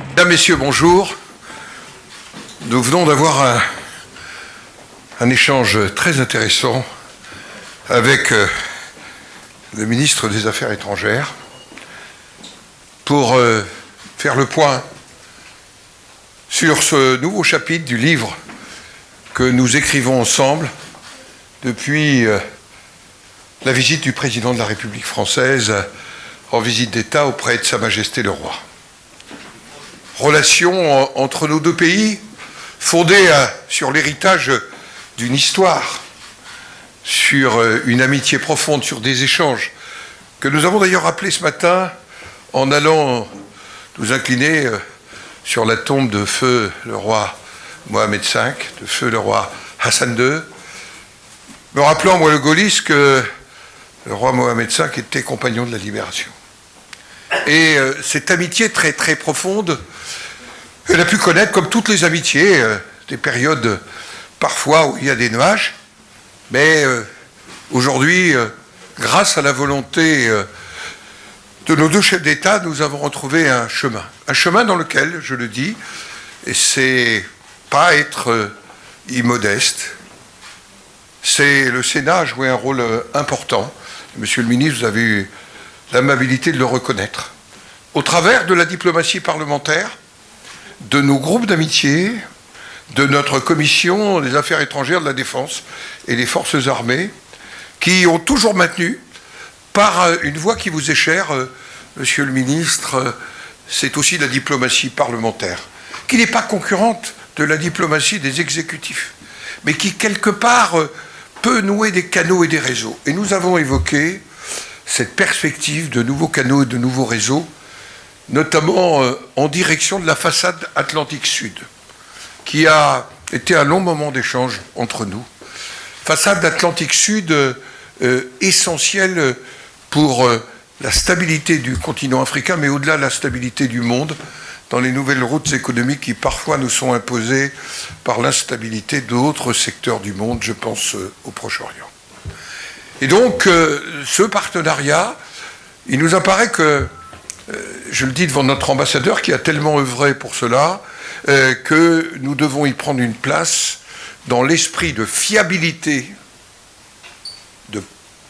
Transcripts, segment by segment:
Mesdames, Messieurs, bonjour. Nous venons d'avoir un échange très intéressant avec le ministre des Affaires étrangères pour faire le point sur ce nouveau chapitre du livre que nous écrivons ensemble depuis la visite du président de la République française en visite d'État auprès de Sa Majesté le Roi. Relation entre nos deux pays fondée sur l'héritage d'une histoire, sur une amitié profonde, sur des échanges que nous avons d'ailleurs rappelés ce matin en allant nous incliner sur la tombe de feu le roi Mohamed V, de feu le roi Hassan II, me rappelant, moi le gaulliste, que le roi Mohamed V était compagnon de la libération. Et cette amitié très très profonde, elle a pu connaître, comme toutes les amitiés, des périodes parfois où il y a des nuages, mais aujourd'hui, grâce à la volonté de nos deux chefs d'État, nous avons retrouvé un chemin dans lequel, je le dis, et c'est pas être immodeste, c'est le Sénat a joué un rôle important. Monsieur le ministre, vous avez eu l'amabilité de le reconnaître. Au travers de la diplomatie parlementaire, de nos groupes d'amitié, de notre commission des affaires étrangères, de la défense et des forces armées, qui ont toujours maintenu, par une voie qui vous est chère, monsieur le ministre, c'est aussi la diplomatie parlementaire, qui n'est pas concurrente de la diplomatie des exécutifs, mais qui, quelque part, peut nouer des canaux et des réseaux. Et nous avons évoqué cette perspective de nouveaux canaux et de nouveaux réseaux, notamment en direction de la façade Atlantique Sud, qui a été un long moment d'échange entre nous. Façade Atlantique Sud essentielle pour la stabilité du continent africain, mais au-delà de la stabilité du monde, dans les nouvelles routes économiques qui parfois nous sont imposées par l'instabilité d'autres secteurs du monde, je pense au Proche-Orient. Et donc, ce partenariat, il nous apparaît que, je le dis devant notre ambassadeur qui a tellement œuvré pour cela, que nous devons y prendre une place dans l'esprit de fiabilité, de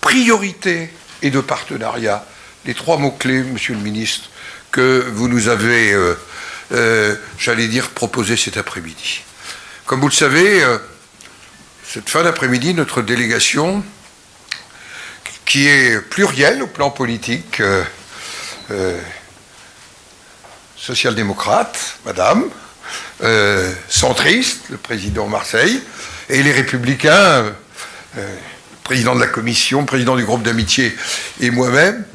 priorité et de partenariat. Les trois mots-clés, monsieur le ministre, que vous nous avez, j'allais dire, proposés cet après-midi. Comme vous le savez, cette fin d'après-midi, notre délégation, qui est plurielle au plan politique, social-démocrate, madame, centriste, le président Marseille, et les républicains, président de la commission, président du groupe d'amitié et moi-même,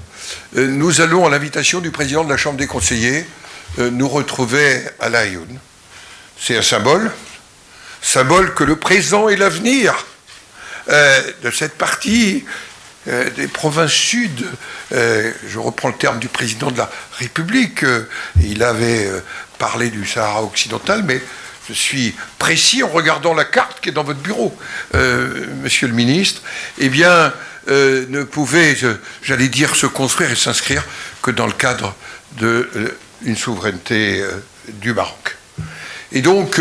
nous allons, à l'invitation du président de la Chambre des conseillers, nous retrouver à La Aïoun. C'est un symbole que le présent et l'avenir de cette partie des provinces sud, je reprends le terme du président de la République, il avait parlé du Sahara occidental, mais je suis précis en regardant la carte qui est dans votre bureau, monsieur le ministre, eh bien, ne pouvait, j'allais dire, se construire et s'inscrire que dans le cadre d'une souveraineté du Maroc. Et donc...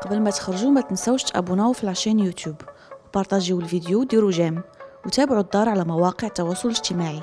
قبل ما تخرجوا ما تنسوش تابوناو في العشان يوتيوب وبارطاجيو الفيديو وديروا جيم وتابعوا الدار على مواقع التواصل الاجتماعي.